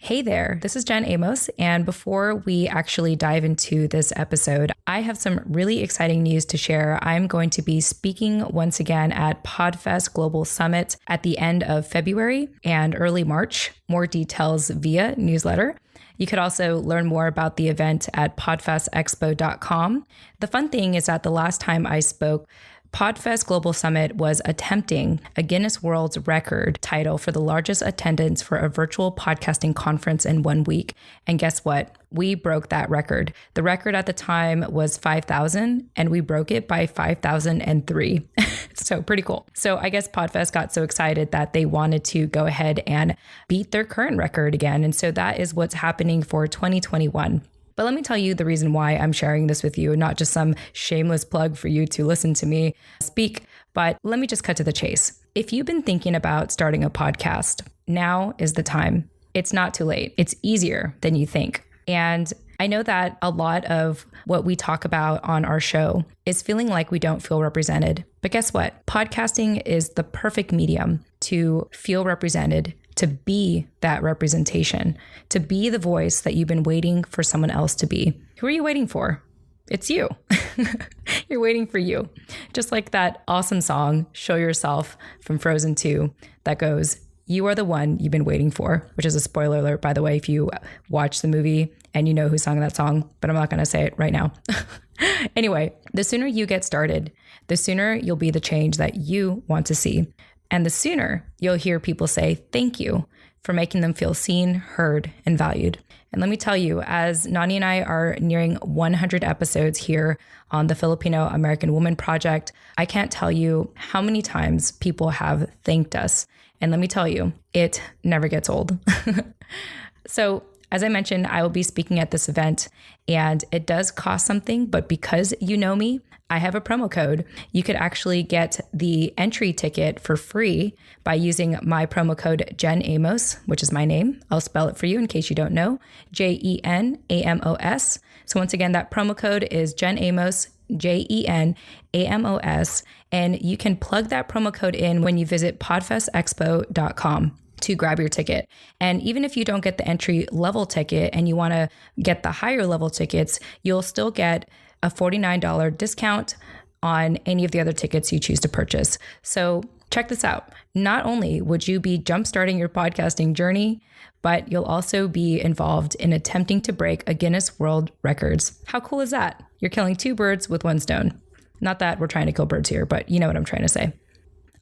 Hey there, this is Jen Amos, and before we actually dive into this episode, I have some really exciting news to share. I'm going to be speaking once again at PodFest Global Summit at the end of February and early March. More details via newsletter. You could also learn more about the event at podfestexpo.com. The fun thing is that the last time I spoke, PodFest Global Summit was attempting a Guinness World Record title for the largest attendance for a virtual podcasting conference in 1 week. And guess what? We broke that record. The record at the time was 5,000 and we broke it by 5,003. So pretty cool. So I guess PodFest got so excited that they wanted to go ahead and beat their current record again. And so that is what's happening for 2021. But let me tell you the reason why I'm sharing this with you, not just some shameless plug for you to listen to me speak, but let me just cut to the chase. If you've been thinking about starting a podcast, now is the time. It's not too late. It's easier than you think. And I know that a lot of what we talk about on our show is feeling like we don't feel represented. But guess what? Podcasting is the perfect medium to feel represented, to be that representation, to be the voice that you've been waiting for someone else to be. Who are you waiting for? It's you. You're waiting for you. Just like that awesome song, Show Yourself from Frozen 2, that goes, "You are the one you've been waiting for," which is a spoiler alert, by the way, if you watch the movie and you know who sung that song, but I'm not going to say it right now. Anyway, the sooner you get started, the sooner you'll be the change that you want to see. And the sooner you'll hear people say thank you for making them feel seen, heard, and valued. And let me tell you, as Nani and I are nearing 100 episodes here on the Filipino-American Women Project, I can't tell you how many times people have thanked us. And let me tell you, it never gets old. So, as I mentioned, I will be speaking at this event, and it does cost something, but because you know me, I have a promo code. You could actually get the entry ticket for free by using my promo code Jen Amos, which is my name. I'll spell it for you in case you don't know, JENAMOS. So once again, that promo code is Jen Amos, JENAMOS, and you can plug that promo code in when you visit podfestexpo.com to grab your ticket. And even if you don't get the entry level ticket and you want to get the higher level tickets, you'll still get a $49 discount on any of the other tickets you choose to purchase. So check this out. Not only would you be jumpstarting your podcasting journey, but you'll also be involved in attempting to break a Guinness World Records. How cool is that? You're killing two birds with one stone. Not that we're trying to kill birds here, but you know what I'm trying to say.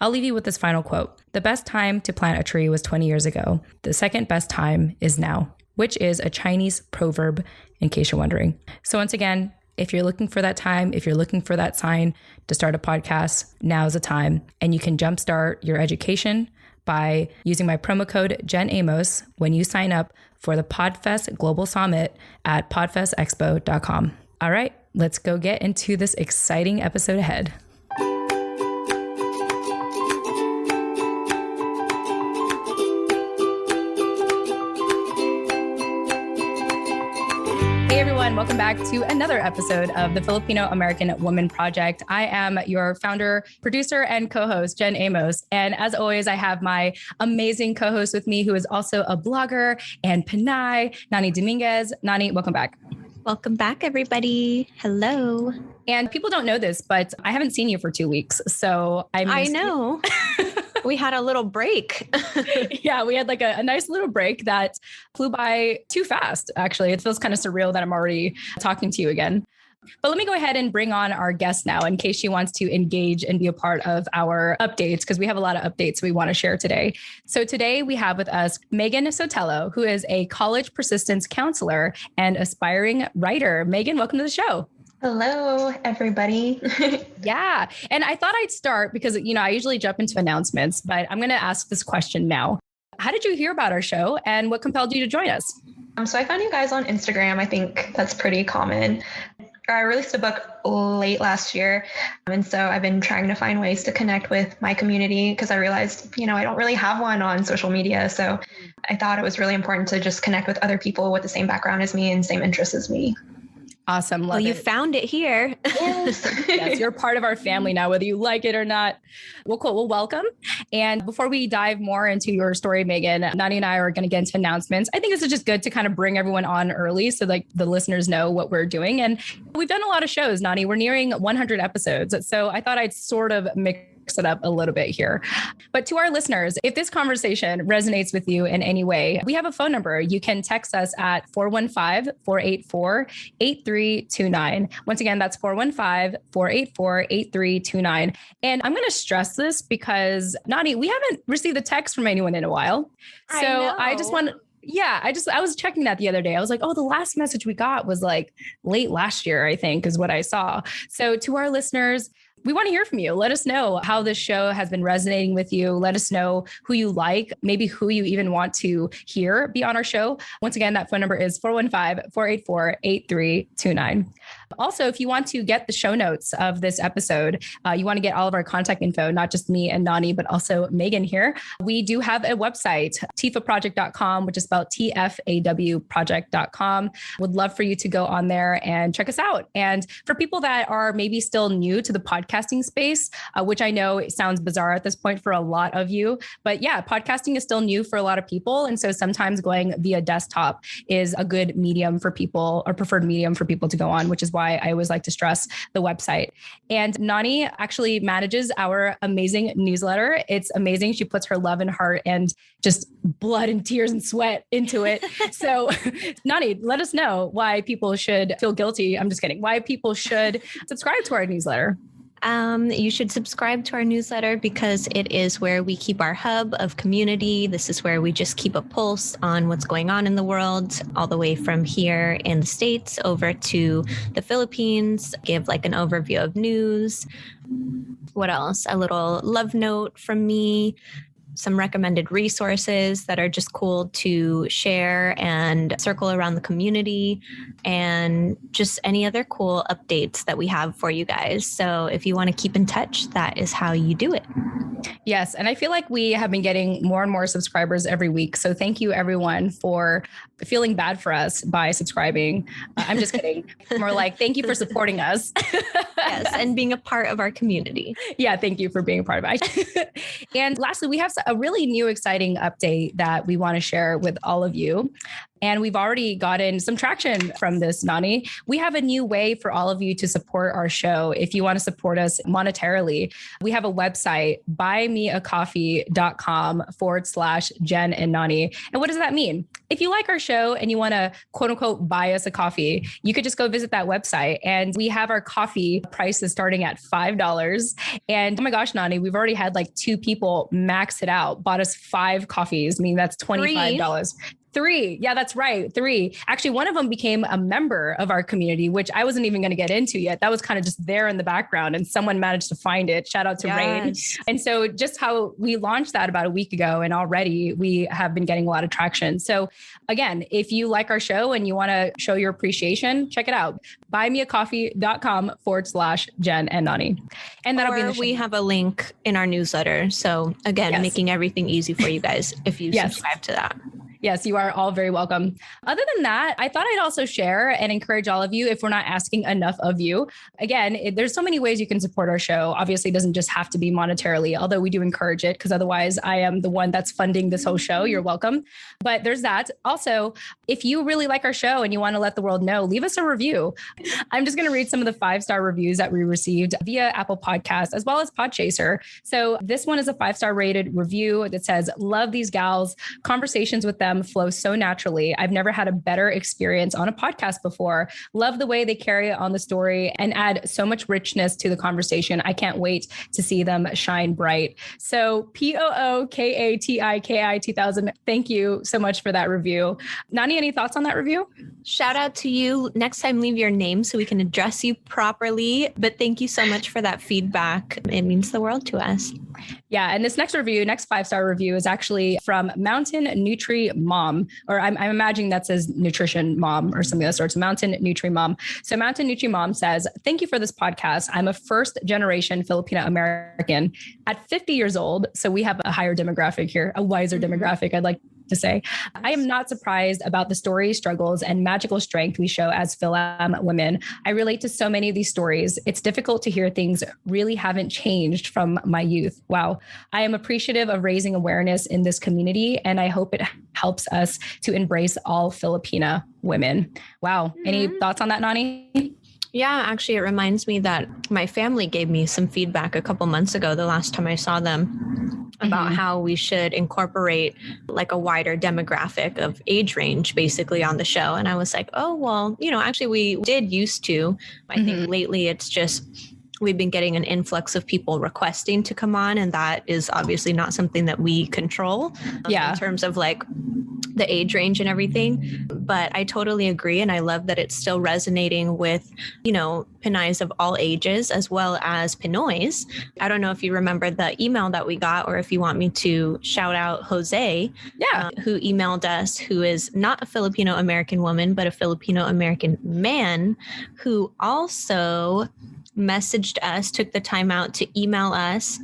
I'll leave you with this final quote. The best time to plant a tree was 20 years ago. The second best time is now, which is a Chinese proverb, in case you're wondering. So once again, if you're looking for that time, if you're looking for that sign to start a podcast, now's the time. And you can jumpstart your education by using my promo code Jen Amos when you sign up for the PodFest Global Summit at podfestexpo.com. All right, let's go get into this exciting episode ahead. Hey everyone, welcome back to another episode of the Filipino-American Women Project. I am your founder, producer, and co-host, Jen Amos. And as always, I have my amazing co-host with me, who is also a blogger and Pinay, Nani Dominguez. Nani, welcome back. Welcome back, everybody. Hello. And people don't know this, but I haven't seen you for 2 weeks. So I know. We had a little break. Yeah, we had like a nice little break that flew by too fast, actually. It feels kind of surreal that I'm already talking to you again. But let me go ahead and bring on our guest now in case she wants to engage and be a part of our updates, because we have a lot of updates we want to share today. So today we have with us Megan Sotelo, who is a college persistence counselor and aspiring writer. Megan, welcome to the show. Hello, everybody. Yeah. And I thought I'd start because, I usually jump into announcements, but I'm going to ask this question now. How did you hear about our show and what compelled you to join us? So I found you guys on Instagram. I think that's pretty common. I released a book late last year. And so I've been trying to find ways to connect with my community because I realized, I don't really have one on social media. So I thought it was really important to just connect with other people with the same background as me and same interests as me. Awesome. Love Well, you it. found it here. Yes, you're part of our family now, whether you like it or not. Well, cool. Well, welcome. And before we dive more into your story, Megan, Nani and I are going to get into announcements. I think this is just good to kind of bring everyone on early so like the listeners know what we're doing. And we've done a lot of shows, Nani. We're nearing 100 episodes. So I thought I'd sort of mix it up a little bit here. But to our listeners, if this conversation resonates with you in any way, we have a phone number. You can text us at 415-484-8329. Once again, that's 415-484-8329. And I'm going to stress this because, Nani, we haven't received a text from anyone in a while. So I just want to, I was checking that the other day. I was like, oh, the last message we got was like late last year, I think is what I saw. So to our listeners, we want to hear from you. Let us know how this show has been resonating with you. Let us know who you like, maybe who you even want to hear be on our show. Once again, that phone number is 415-484-8329. Also, if you want to get the show notes of this episode, you want to get all of our contact info, not just me and Nani, but also Megan here. We do have a website, TFAWproject.com, which is spelled TFAW project.com. Would love for you to go on there and check us out. And for people that are maybe still new to the podcasting space, which I know it sounds bizarre at this point for a lot of you, but yeah, podcasting is still new for a lot of people. And so sometimes going via desktop is a good medium for people or preferred medium for people to go on, which is why I always like to stress the website. And Nani actually manages our amazing newsletter. It's amazing. She puts her love and heart and just blood and tears and sweat into it. So Nani, let us know why people should feel guilty. I'm just kidding. Why people should subscribe to our newsletter. You should subscribe to our newsletter because it is where we keep our hub of community. This is where we just keep a pulse on what's going on in the world, all the way from here in the States over to the Philippines, give like an overview of news. What else? A little love note from me. Some recommended resources that are just cool to share and circle around the community, and just any other cool updates that we have for you guys. So if you want to keep in touch, that is how you do it. Yes. And I feel like we have been getting more and more subscribers every week. So thank you everyone for feeling bad for us by subscribing. I'm just kidding. More like, thank you for supporting us. Yes. And being a part of our community. Yeah. Thank you for being a part of it. And lastly, we have a really new, exciting update that we want to share with all of you. And we've already gotten some traction from this, Nani. We have a new way for all of you to support our show. If you want to support us monetarily, we have a website, buymeacoffee.com/Jen and Nani. And what does that mean? If you like our show and you want to quote unquote buy us a coffee, you could just go visit that website. And we have our coffee prices starting at $5. And oh my gosh, Nani, we've already had like 2 people max it out, bought us 5 coffees. I mean, that's $25. 3. Yeah, that's right. 3. Actually, one of them became a member of our community, which I wasn't even going to get into yet. That was kind of just there in the background and someone managed to find it. Shout out to Rain. And so just how we launched that about a week ago, and already we have been getting a lot of traction. So again, if you like our show and you want to show your appreciation, check it out. buymeacoffee.com/Jen and Nani. And that'll be we have a link in our newsletter. So again, making everything easy for you guys if you subscribe to that. Yes, you are all very welcome. Other than that, I thought I'd also share and encourage all of you, if we're not asking enough of you. Again, there's so many ways you can support our show. Obviously, it doesn't just have to be monetarily, although we do encourage it, because otherwise I am the one that's funding this whole show. You're welcome. But there's that. Also, if you really like our show and you want to let the world know, leave us a review. I'm just going to read some of the 5-star reviews that we received via Apple Podcasts as well as Podchaser. So this one is a 5-star rated review that says, "Love these gals. Conversations with them flow so naturally. I've never had a better experience on a podcast before. Love the way they carry on the story and add so much richness to the conversation. I can't wait to see them shine bright." So POOKATIKI 2000. Thank you so much for that review. Nani, any thoughts on that review? Shout out to you. Next time, leave your name so we can address you properly. But thank you so much for that feedback. It means the world to us. Yeah. And this next 5-star review is actually from Mountain Nutri Mom, or I'm imagining that says nutrition mom or something of that sort. It's Mountain Nutri Mom. So Mountain Nutri Mom says, "Thank you for this podcast. I'm a first generation Filipino-American at 50 years old." So we have a higher demographic here, a wiser demographic. I'd like to say. I am not surprised about the stories, struggles, and magical strength we show as Fil-Am women. I relate to so many of these stories. It's difficult to hear things really haven't changed from my youth. Wow. I am appreciative of raising awareness in this community, and I hope it helps us to embrace all Filipina women. Wow. Any thoughts on that, Nani? Yeah, actually, it reminds me that my family gave me some feedback a couple months ago, the last time I saw them, about how we should incorporate like a wider demographic of age range basically on the show. And I was like, oh, well, actually we did used to. I think lately it's just we've been getting an influx of people requesting to come on. And that is obviously not something that we control in terms of like the age range and everything. But I totally agree. And I love that it's still resonating with, Pinoys of all ages, as well as Pinoys. I don't know if you remember the email that we got, or if you want me to shout out Jose, who emailed us, who is not a Filipino-American woman, but a Filipino-American man, who also messaged us, took the time out to email us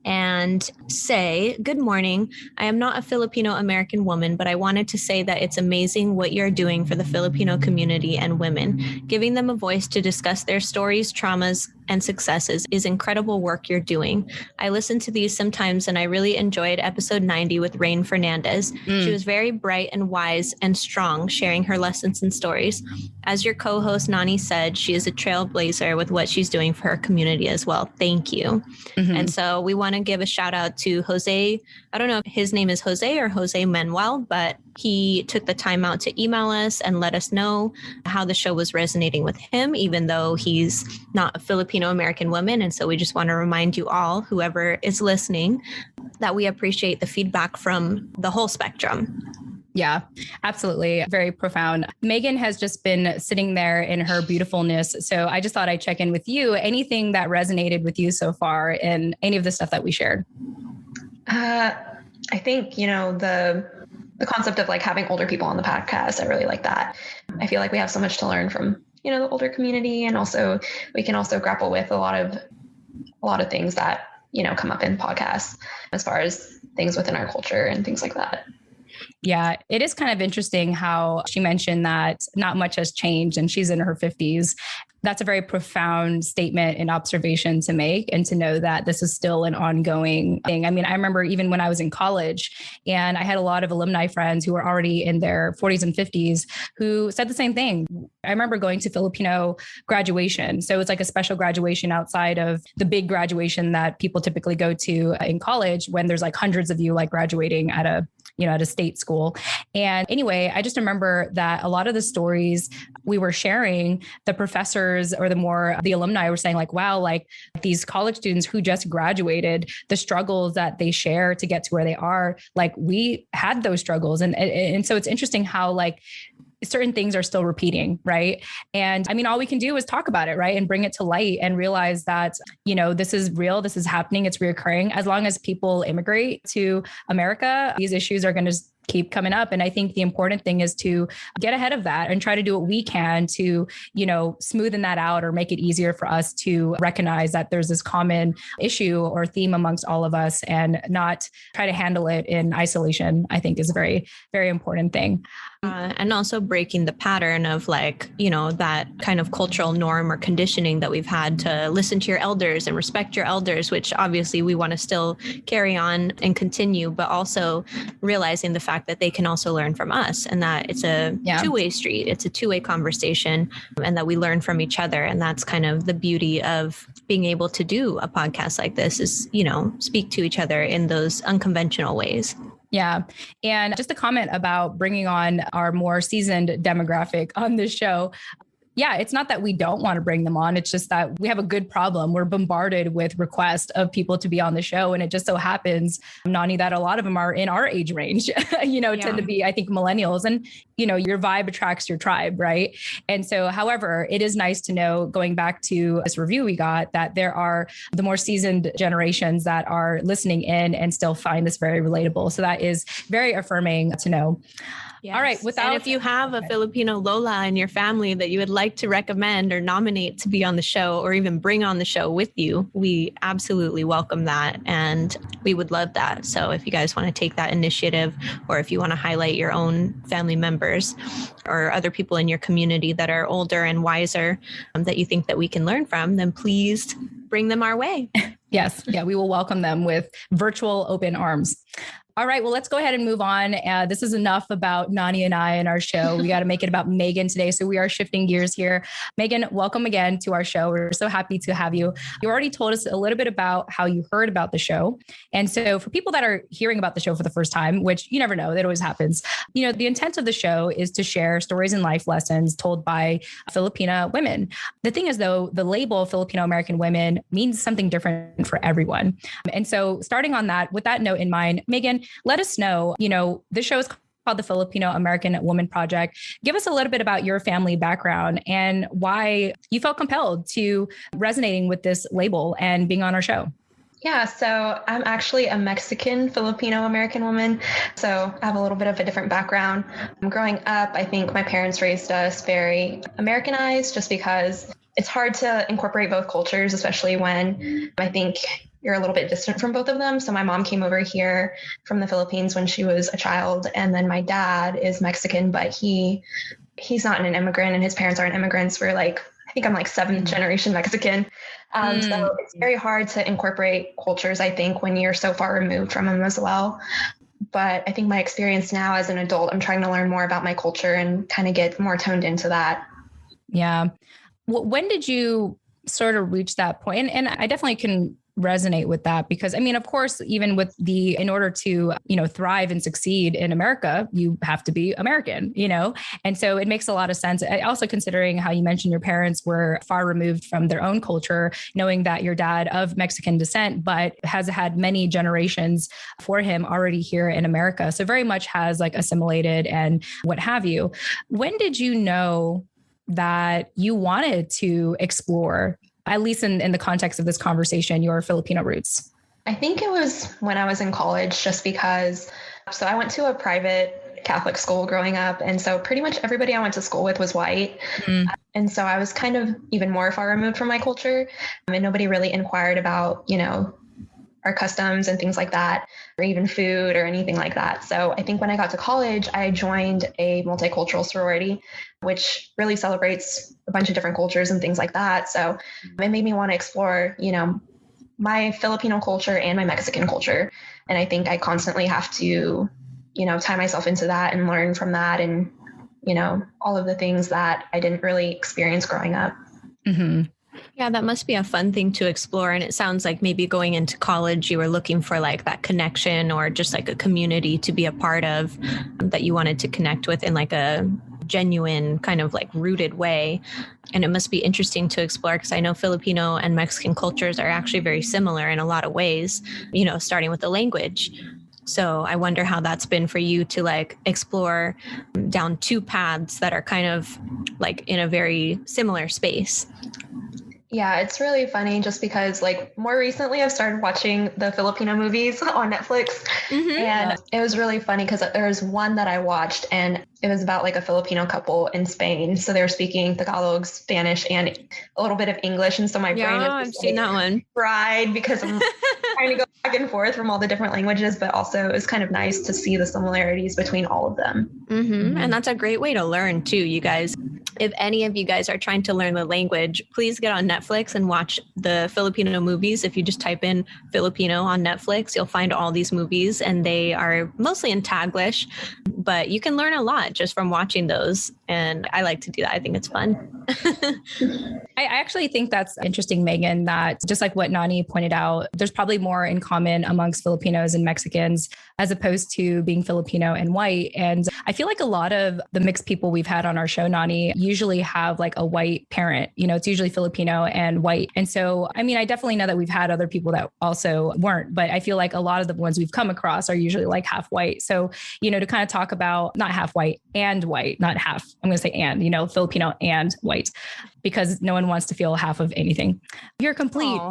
and say, "Good morning. I am not a Filipino-American woman, but I wanted to say that it's amazing what you're doing for the Filipino community and women. Giving them a voice to discuss their stories, traumas, and successes is incredible work you're doing. I listen to these sometimes, and I really enjoyed episode 90 with Rain Fernandez. She was very bright and wise and strong, sharing her lessons and stories. As your co-host Nani said, she is a trailblazer with what she's doing for her community as well. Thank you." And so we want to give a shout out to Jose. I don't know if his name is Jose or Jose Manuel, but he took the time out to email us and let us know how the show was resonating with him, even though he's not a Filipino-American woman. And so we just want to remind you all, whoever is listening, that we appreciate the feedback from the whole spectrum. Yeah, absolutely. Very profound. Megan has just been sitting there in her beautifulness. So I just thought I'd check in with you. Anything that resonated with you so far in any of the stuff that we shared? I think, the concept of like having older people on the podcast, I really like that. I feel like we have so much to learn from, the older community. And also we can also grapple with a lot of things that, come up in podcasts as far as things within our culture and things like that. Yeah, it is kind of interesting how she mentioned that not much has changed and she's in her 50s. That's a very profound statement and observation to make, and to know that this is still an ongoing thing. I mean, I remember even when I was in college and I had a lot of alumni friends who were already in their 40s and 50s who said the same thing. I remember going to Filipino graduation. So it's like a special graduation outside of the big graduation that people typically go to in college, when there's like hundreds of you like graduating at a state school. And anyway, I just remember that a lot of the stories we were sharing, the professors or the alumni were saying like, wow, like these college students who just graduated, the struggles that they share to get to where they are, like we had those struggles. And so it's interesting how like certain things are still repeating, right? And I mean, all we can do is talk about it, right? And bring it to light and realize that, this is real, this is happening, it's reoccurring. As long as people immigrate to America, these issues are going to keep coming up. And I think the important thing is to get ahead of that and try to do what we can to, smoothen that out or make it easier for us to recognize that there's this common issue or theme amongst all of us, and not try to handle it in isolation, I think is a very, very important thing. And also breaking the pattern of like, that kind of cultural norm or conditioning that we've had to listen to your elders and respect your elders, which obviously we want to still carry on and continue, but also realizing the fact that they can also learn from us, and that it's a two-way street. It's a two-way conversation, and that we learn from each other. And that's kind of the beauty of being able to do a podcast like this, is, speak to each other in those unconventional ways. Yeah. And just a comment about bringing on our more seasoned demographic on this show. Yeah, it's not that we don't want to bring them on. It's just that we have a good problem. We're bombarded with requests of people to be on the show. And it just so happens, Nani, that a lot of them are in our age range, tend to be, I think, millennials. And, your vibe attracts your tribe, right? And so, however, it is nice to know, going back to this review we got, that there are the more seasoned generations that are listening in and still find this very relatable. So that is very affirming to know. Yes. All right. And if you have a Filipino Lola in your family that you would like to recommend or nominate to be on the show or even bring on the show with you, we absolutely welcome that. And we would love that. So if you guys want to take that initiative, or if you want to highlight your own family members or other people in your community that are older and wiser that you think that we can learn from, then please bring them our way. Yes. Yeah. We will welcome them with virtual open arms. All right. Well, let's go ahead and move on. This is enough about Nani and I and our show. We got to make it about Megan today. So we are shifting gears here. Megan, welcome again to our show. We're so happy to have you. You already told us a little bit about how you heard about the show. And so for people that are hearing about the show for the first time, which you never know, that always happens, the intent of the show is to share stories and life lessons told by Filipina women. The thing is, though, the label Filipino-American women means something different for everyone. And so starting on that, with that note in mind, Megan, let us know, this show is called the Filipino-American Women Project. Give us a little bit about your family background and why you felt compelled to resonating with this label and being on our show. Yeah, so I'm actually a Mexican Filipino-American woman. So I have a little bit of a different background. Growing up, I think my parents raised us very Americanized just because it's hard to incorporate both cultures, especially when I think you're a little bit distant from both of them. So my mom came over here from the Philippines when she was a child. And then my dad is Mexican, but he's not an immigrant and his parents aren't immigrants. I think I'm like seventh generation Mexican. So it's very hard to incorporate cultures, I think, when you're so far removed from them as well. But I think my experience now as an adult, I'm trying to learn more about my culture and kind of get more toned into that. Yeah. When did you sort of reach that point? And I definitely can resonate with that because, of course, even with in order to, thrive and succeed in America, you have to be American, and so it makes a lot of sense. Also considering how you mentioned your parents were far removed from their own culture, knowing that your dad of Mexican descent, but has had many generations for him already here in America. So very much has like assimilated and what have you. When did you know that you wanted to explore, at least in the context of this conversation, your Filipino roots? I think it was when I was in college, just because, so I went to a private Catholic school growing up. And so pretty much everybody I went to school with was white. And so I was kind of even more far removed from my culture. And nobody really inquired about, our customs and things like that, or even food or anything like that. So I think when I got to college, I joined a multicultural sorority, which really celebrates a bunch of different cultures and things like that. So it made me want to explore, my Filipino culture and my Mexican culture. And I think I constantly have to, tie myself into that and learn from that and, all of the things that I didn't really experience growing up. Mm-hmm. Yeah, that must be a fun thing to explore. And it sounds like maybe going into college, you were looking for like that connection or just like a community to be a part of that you wanted to connect with in like a genuine kind of like rooted way. And it must be interesting to explore because I know Filipino and Mexican cultures are actually very similar in a lot of ways, starting with the language. So I wonder how that's been for you to like explore down two paths that are kind of like in a very similar space. Yeah, it's really funny just because like more recently I've started watching the Filipino movies on Netflix. And it was really funny because there was one that I watched and it was about like a Filipino couple in Spain. So they were speaking Tagalog, Spanish, and a little bit of English. And so my brain was just, I've seen that one. Fried because I'm trying to go back and forth from all the different languages, but also it was kind of nice to see the similarities between all of them. And that's a great way to learn too, you guys. If any of you guys are trying to learn the language, please get on Netflix and watch the Filipino movies. If you just type in Filipino on Netflix, you'll find all these movies and they are mostly in Taglish, but you can learn a lot just from watching those. And I like to do that. I think it's fun. I actually think that's interesting, Megan, that just like what Nani pointed out, there's probably more in common amongst Filipinos and Mexicans as opposed to being Filipino and white. And I feel like a lot of the mixed people we've had on our show, Nani, usually have like a white parent, it's usually Filipino and white. And so, I definitely know that we've had other people that also weren't, but I feel like a lot of the ones we've come across are usually like half white. So, to kind of talk about not half white and white, not half. I'm going to say and, Filipino and white, because no one wants to feel half of anything. You're complete.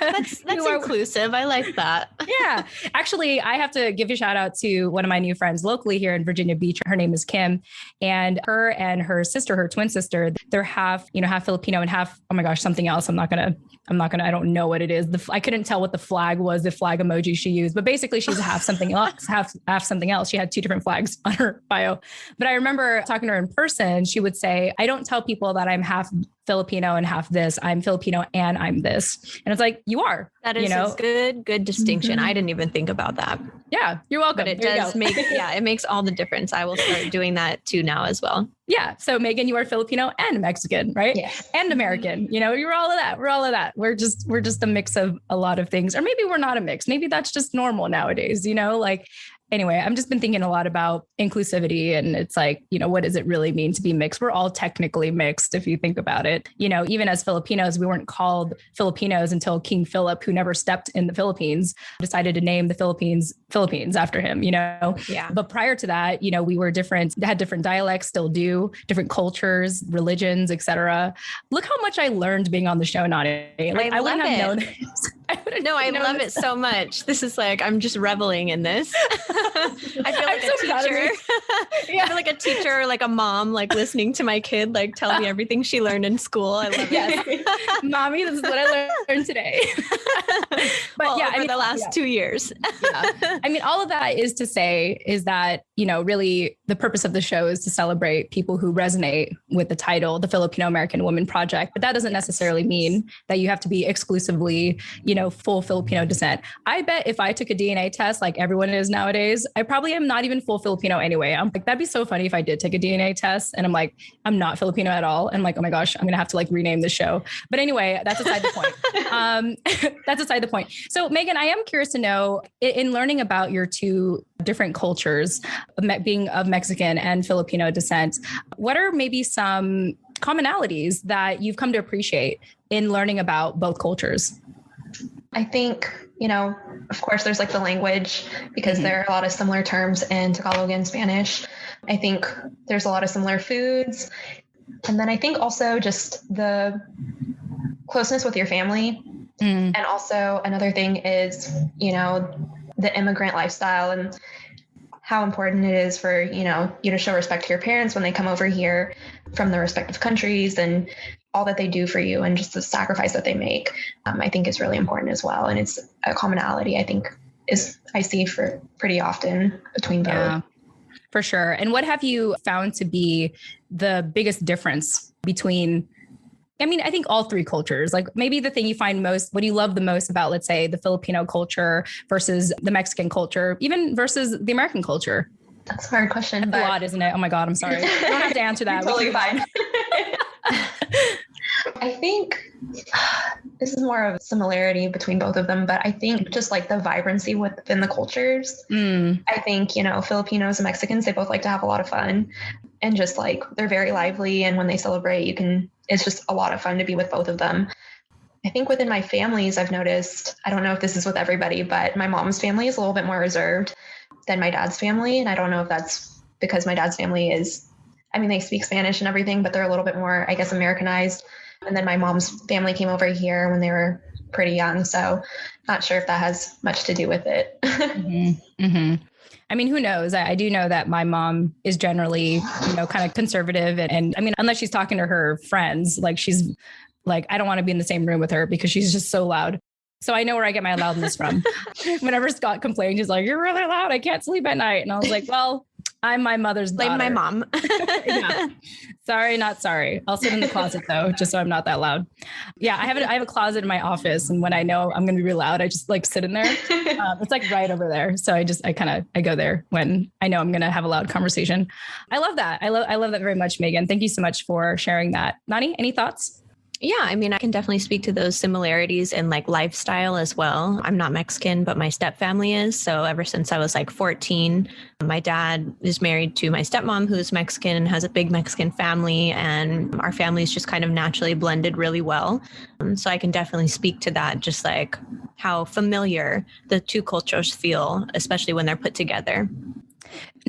That's inclusive. I like that. Yeah. Actually, I have to give a shout out to one of my new friends locally here in Virginia Beach. Her name is Kim, and her sister, her twin sister, they're half Filipino and half, oh my gosh, something else. I don't know what it is. I couldn't tell what the flag was, the flag emoji she used, but basically she's half something else, half something else. She had 2 different flags on her bio. But I remember talking to her in person, she would say, I don't tell people that I'm half Filipino and half this. I'm Filipino and I'm this. And it's like, you are. That is a good distinction. I didn't even think about that. Yeah, you're welcome. But it does make, it makes all the difference. I will start doing that too now as well. Yeah. So Megan, you are Filipino and Mexican, right? Yes. And American. You're all of that. We're all of that. We're just a mix of a lot of things. Or maybe we're not a mix. Maybe that's just normal nowadays, Anyway, I've just been thinking a lot about inclusivity, and it's like, what does it really mean to be mixed? We're all technically mixed if you think about it. Even as Filipinos, we weren't called Filipinos until King Philip, who never stepped in the Philippines, decided to name the Philippines after him, Yeah. But prior to that, we were different, had different dialects, still do, different cultures, religions, etc. Look how much I learned being on the show, Nani. I wouldn't have known this. I love it so much. This is like, I'm just reveling in this. I feel like a teacher. I feel like a teacher or like a mom, like listening to my kid, like tell me everything she learned in school. I love it. Mommy, this is what I learned today. But over the last 2 years. All of that is to say is that, really the purpose of the show is to celebrate people who resonate with the title, the Filipino-American Women Project. But that doesn't necessarily mean that you have to be exclusively, full Filipino descent. I bet if I took a DNA test like everyone is nowadays, I probably am not even full Filipino anyway. I'm like, that'd be so funny if I did take a DNA test and I'm like, I'm not Filipino at all. And I'm like, oh my gosh, I'm going to have to like rename the show. But anyway, that's aside the point. That's aside the point. So Megan, I am curious to know, in learning about your 2 different cultures, being of Mexican and Filipino descent, what are maybe some commonalities that you've come to appreciate in learning about both cultures? I think, of course, there's like the language, because there are a lot of similar terms in Tagalog and Spanish. I think there's a lot of similar foods. And then I think also just the closeness with your family. And also another thing is, the immigrant lifestyle and how important it is for, you to show respect to your parents when they come over here from their respective countries, and all that they do for you, and just the sacrifice that they make, I think is really important as well. And it's a commonality I see for pretty often between both. Yeah, for sure. And what have you found to be the biggest difference between, I think all 3 cultures, like maybe the thing you find most, what do you love the most about, let's say, the Filipino culture versus the Mexican culture, even versus the American culture? That's a hard question. That's a lot, isn't it? Oh my God, I'm sorry. You don't have to answer that. Totally fine. I think this is more of a similarity between both of them, but I think just like the vibrancy within the cultures. I think, Filipinos and Mexicans, they both like to have a lot of fun, and just like they're very lively. And when they celebrate, it's just a lot of fun to be with both of them. I think within my families, I've noticed, I don't know if this is with everybody, but my mom's family is a little bit more reserved than my dad's family. And I don't know if that's because my dad's family they speak Spanish and everything, but they're a little bit more, I guess, Americanized. And then my mom's family came over here when they were pretty young. So not sure if that has much to do with it. Who knows? I do know that my mom is generally, kind of conservative. And unless she's talking to her friends, like she's like, I don't want to be in the same room with her because she's just so loud. So I know where I get my loudness from. Whenever Scott complains, he's like, you're really loud. I can't sleep at night. And I was like, well, I'm my mother's daughter. Blame my mom. Yeah. Sorry, not sorry. I'll sit in the closet though, just so I'm not that loud. Yeah, I have a closet in my office, and when I know I'm going to be really loud, I just like sit in there. It's like right over there. So I go there when I know I'm going to have a loud conversation. I love that. I love that very much, Megan. Thank you so much for sharing that. Nani, any thoughts? Yeah, I can definitely speak to those similarities in like lifestyle as well. I'm not Mexican, but my stepfamily is. So ever since I was like 14, my dad is married to my stepmom, who's Mexican and has a big Mexican family. And our families just kind of naturally blended really well. So I can definitely speak to that, just like how familiar the 2 cultures feel, especially when they're put together.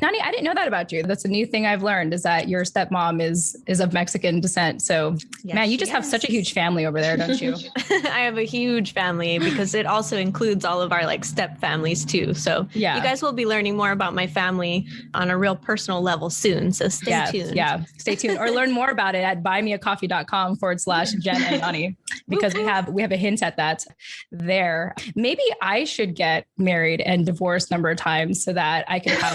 Nani, I didn't know that about you. That's a new thing I've learned, is that your stepmom is of Mexican descent. So Yes, man, you just have such a huge family over there, don't you? I have a huge family because it also includes all of our like step families too. So you guys will be learning more about my family on a real personal level soon. So stay tuned. Yeah, stay tuned, or learn more about it at buymeacoffee.com/Jen and Nani, because we have a hint at that there. Maybe I should get married and divorced a number of times so that I can have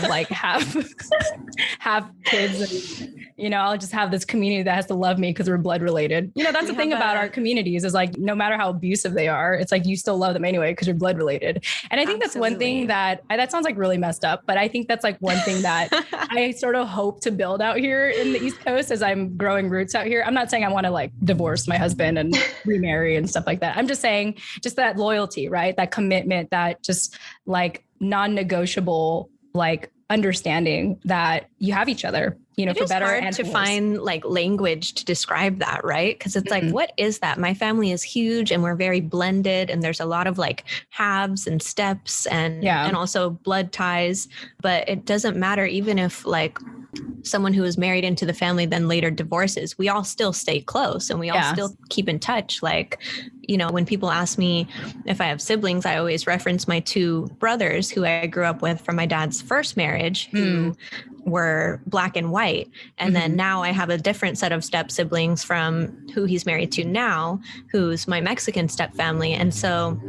have kids, and I'll just have this community that has to love me because we're blood related. That's the thing about our communities is like, no matter how abusive they are, it's like you still love them anyway because you're blood related. And I think that's one thing that sounds like really messed up, but I think that's like one thing that I sort of hope to build out here in the East Coast as I'm growing roots out here. I'm not saying I want to like divorce my husband and remarry and stuff like that. I'm just saying just that loyalty, right? That commitment, that just like non-negotiable, like understanding that you have each other, for better and for worse. It's hard to find like language to describe that, right? Because it's like, what is that? My family is huge and we're very blended, and there's a lot of like halves and steps and also blood ties, but it doesn't matter. Even if like someone who is married into the family then later divorces, we all still stay close and we all still keep in touch. Like, when people ask me if I have siblings, I always reference my two brothers who I grew up with from my dad's first marriage, who were Black and white. And then now I have a different set of step siblings from who he's married to now, who's my Mexican step family. And so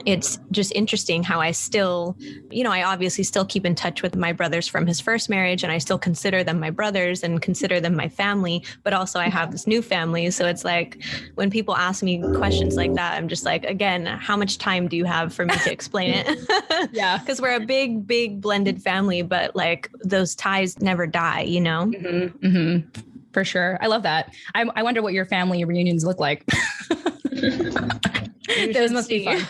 it's just interesting how I still, I obviously still keep in touch with my brothers from his first marriage, and I still consider them my brothers and consider them my family, but also I have this new family. So it's like when people ask me questions like that, I'm just like, again, how much time do you have for me to explain it? Yeah. Because we're a big, big blended family, but like those ties never die, For sure. I love that. I wonder what your family reunions look like. Those must be fun.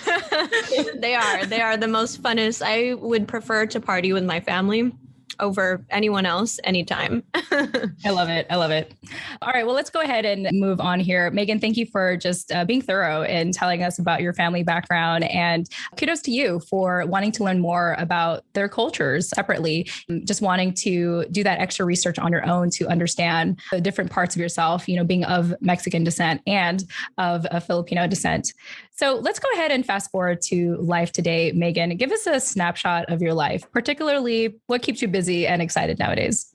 They are the most funnest. I would prefer to party with my family over anyone else anytime. I love it. All right. Well, let's go ahead and move on here. Megan, thank you for just being thorough and telling us about your family background, and kudos to you for wanting to learn more about their cultures separately, just wanting to do that extra research on your own to understand the different parts of yourself, being of Mexican descent and of a Filipino descent. So let's go ahead and fast forward to life today. Megan, give us a snapshot of your life, particularly what keeps you busy and excited nowadays.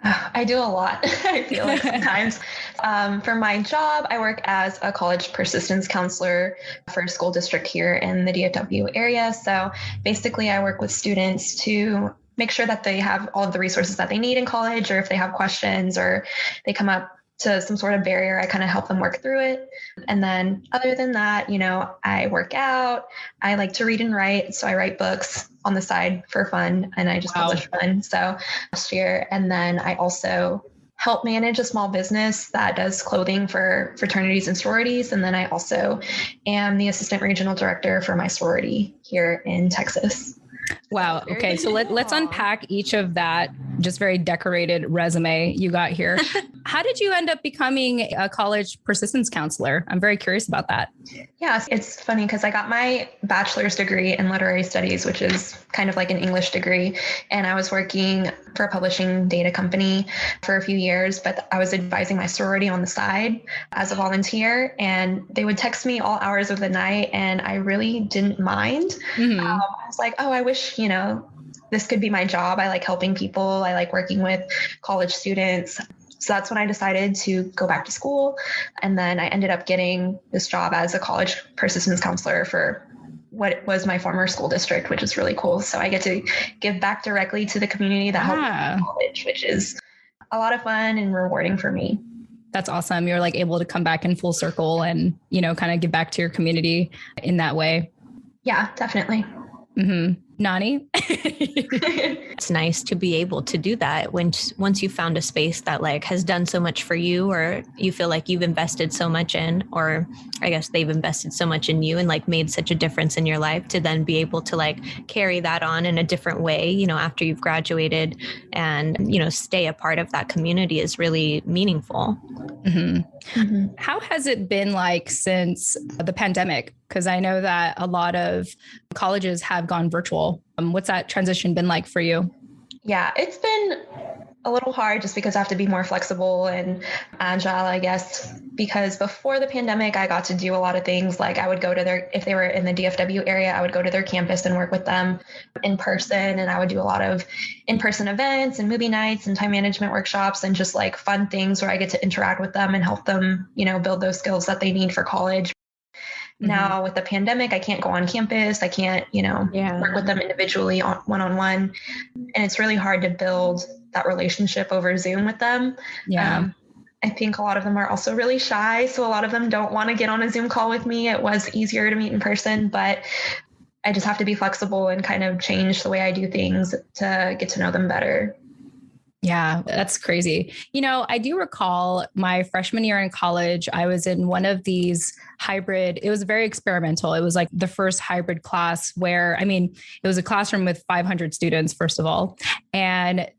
I do a lot, I feel like sometimes. For my job, I work as a college persistence counselor for a school district here in the DFW area. So basically, I work with students to make sure that they have all of the resources that they need in college, or if they have questions or they come up to some sort of barrier, I kind of help them work through it. And then other than that, I work out. I like to read and write. So I write books on the side for fun, and I just publish one. So last year. And then I also help manage a small business that does clothing for fraternities and sororities. And then I also am the assistant regional director for my sorority here in Texas. Wow. Okay. So let's unpack each of that just very decorated resume you got here. How did you end up becoming a college persistence counselor? I'm very curious about that. Yeah, it's funny because I got my bachelor's degree in literary studies, which is kind of like an English degree. And I was working for a publishing data company for a few years, but I was advising my sorority on the side as a volunteer. And they would text me all hours of the night, and I really didn't mind. I was like, oh, I wish, this could be my job. I like helping people. I like working with college students. So that's when I decided to go back to school. And then I ended up getting this job as a college persistence counselor for what was my former school district, which is really cool. So I get to give back directly to the community that helped me in college, which is a lot of fun and rewarding for me. That's awesome. You're like able to come back in full circle and, kind of give back to your community in that way. Yeah, definitely. Nani? It's nice to be able to do that once you found a space that like has done so much for you, or you feel like you've invested so much in, or I guess they've invested so much in you and like made such a difference in your life, to then be able to like carry that on in a different way, after you've graduated, and, stay a part of that community is really meaningful. How has it been like since the pandemic? Because I know that a lot of colleges have gone virtual. What's that transition been like for you? Yeah, it's been a little hard just because I have to be more flexible and agile, I guess, because before the pandemic, I got to do a lot of things. Like I would go to if they were in the DFW area, I would go to their campus and work with them in person. And I would do a lot of in-person events and movie nights and time management workshops and just like fun things where I get to interact with them and help them, build those skills that they need for college. Now with the pandemic, I can't go on campus. I can't, work with them individually one-on-one. And it's really hard to build that relationship over Zoom with them. Yeah. I think a lot of them are also really shy. So a lot of them don't want to get on a Zoom call with me. It was easier to meet in person, but I just have to be flexible and kind of change the way I do things to get to know them better. Yeah, that's crazy. I do recall my freshman year in college, I was in one of these hybrid, it was very experimental. It was like the first hybrid class where, it was a classroom with 500 students, first of all. And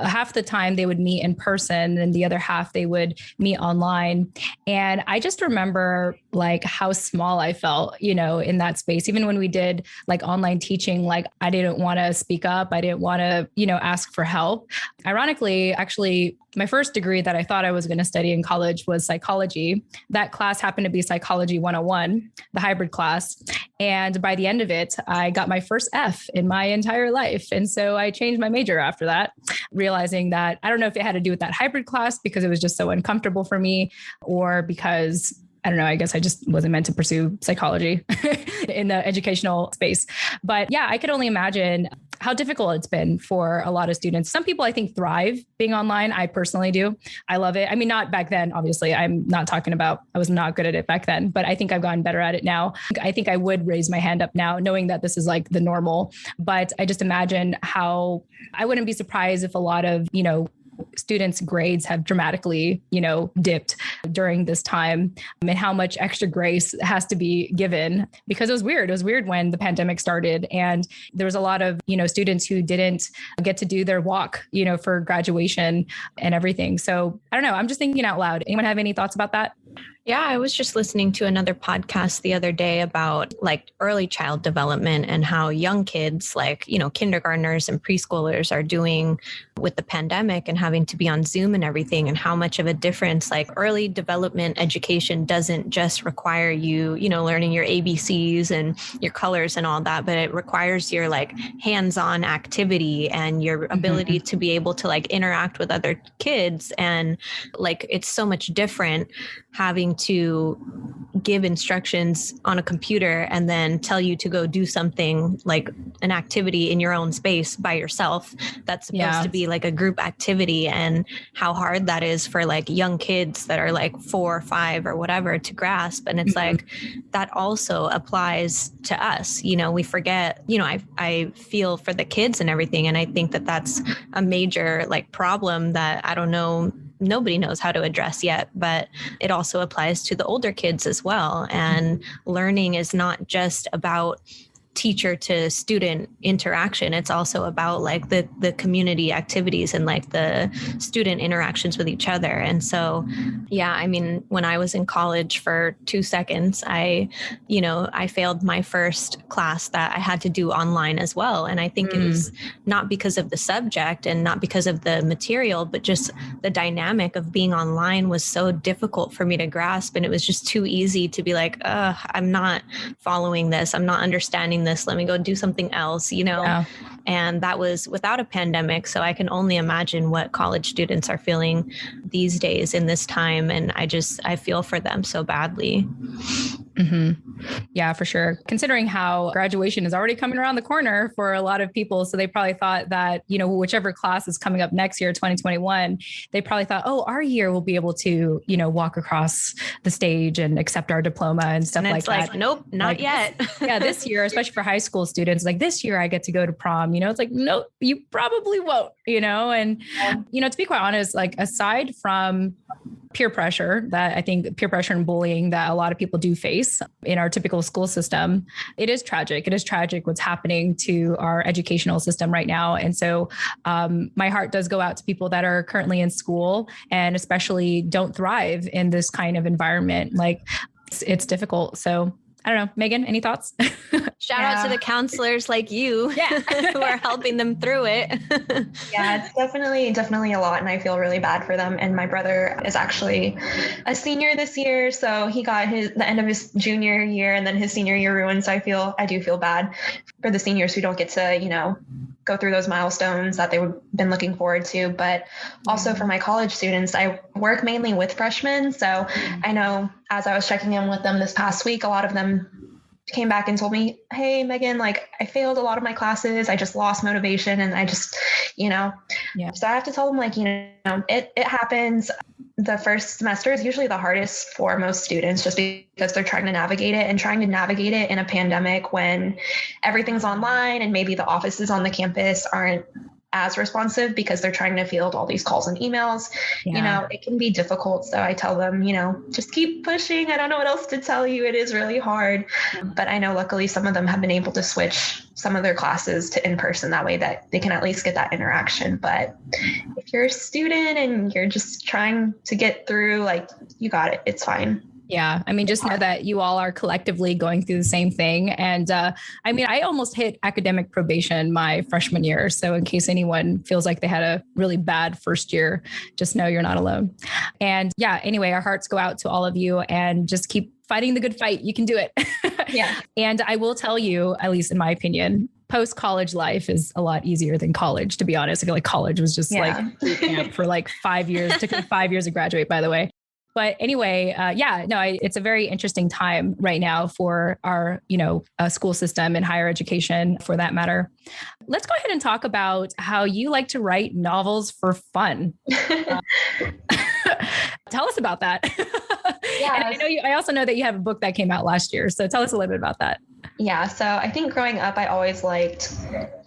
half the time they would meet in person and the other half they would meet online. And I just remember like how small I felt, in that space. Even when we did like online teaching, like I didn't want to speak up. I didn't want to, ask for help. Ironically, actually, my first degree that I thought I was going to study in college was psychology. That class happened to be Psychology 101, the hybrid class. And by the end of it, I got my first F in my entire life. And so I changed my major after that, realizing that I don't know if it had to do with that hybrid class because it was just so uncomfortable for me, or because I don't know, I guess I just wasn't meant to pursue psychology in the educational space. But yeah, I could only imagine how difficult it's been for a lot of students. Some people I think thrive being online. I personally do. I love it. Not back then, obviously. I'm not talking about, I was not good at it back then, but I think I've gotten better at it now. I think I would raise my hand up now, knowing that this is like the normal, but I just imagine how I wouldn't be surprised if a lot of, students' grades have dramatically, dipped during this time, and how much extra grace has to be given because it was weird. It was weird when the pandemic started and there was a lot of, students who didn't get to do their walk, for graduation and everything. So I don't know. I'm just thinking out loud. Anyone have any thoughts about that? Yeah, I was just listening to another podcast the other day about like early child development and how young kids like, kindergartners and preschoolers are doing with the pandemic and having to be on Zoom and everything, and how much of a difference like early development education doesn't just require you, learning your ABCs and your colors and all that, but it requires your like hands-on activity and your ability to be able to like interact with other kids. And like, it's so much different having to give instructions on a computer and then tell you to go do something like an activity in your own space by yourself. That's supposed to be like a group activity, and how hard that is for like young kids that are like 4 or 5 or whatever to grasp. And it's like, that also applies to us. We forget, I feel for the kids and everything. And I think that that's a major like problem that I don't know, nobody knows how to address yet, but it also applies to the older kids as well. And learning is not just about teacher to student interaction. It's also about like the community activities and like the student interactions with each other. And so, yeah, when I was in college for 2 seconds, I failed my first class that I had to do online as well. And I think it was not because of the subject and not because of the material, but just the dynamic of being online was so difficult for me to grasp. And it was just too easy to be like, I'm not following this. I'm not understanding this. Let me go do something else, And that was without a pandemic. So I can only imagine what college students are feeling these days in this time. And I feel for them so badly. Yeah, for sure. Considering how graduation is already coming around the corner for a lot of people. So they probably thought that, whichever class is coming up next year, 2021, they probably thought, oh, our year we'll be able to, walk across the stage and accept our diploma and stuff like that. Nope, not yet. This year, especially for high school students, like this year I get to go to prom, it's like, no, you probably won't, and, to be quite honest, like aside from peer pressure and bullying that a lot of people do face in our typical school system, it is tragic. It is tragic what's happening to our educational system right now. And so my heart does go out to people that are currently in school and especially don't thrive in this kind of environment. Like it's difficult. So I don't know. Megan, any thoughts? Shout out to the counselors like you who are helping them through it. Yeah, it's definitely a lot. And I feel really bad for them. And my brother is actually a senior this year. So he got the end of his junior year and then his senior year ruined. So I do feel bad for the seniors who don't get to, go through those milestones that they've been looking forward to. But also for my college students, I work mainly with freshmen. So I know as I was checking in with them this past week, a lot of them came back and told me, hey, Megan, like I failed a lot of my classes. I just lost motivation. And I just, so I have to tell them like, it happens. The first semester is usually the hardest for most students just because they're trying to navigate it in a pandemic when everything's online and maybe the offices on the campus aren't as responsive because they're trying to field all these calls and emails. It can be difficult. So I tell them, just keep pushing. I don't know what else to tell you. It is really hard. But I know luckily some of them have been able to switch some of their classes to in-person that way that they can at least get that interaction. But if you're a student and you're just trying to get through, like you got it, it's fine. Yeah. I mean, just know that you all are collectively going through the same thing. And I almost hit academic probation my freshman year. So in case anyone feels like they had a really bad first year, just know you're not alone. And anyway, our hearts go out to all of you and just keep fighting the good fight. You can do it. Yeah. And I will tell you, at least in my opinion, post-college life is a lot easier than college, to be honest. I feel like college was just like camp for like 5 years. It took me 5 years to graduate, by the way. But anyway, it's a very interesting time right now for our, school system and higher education for that matter. Let's go ahead and talk about how you like to write novels for fun. Tell us about that. Yeah. And I also know that you have a book that came out last year. So tell us a little bit about that. Yeah. So I think growing up, I always liked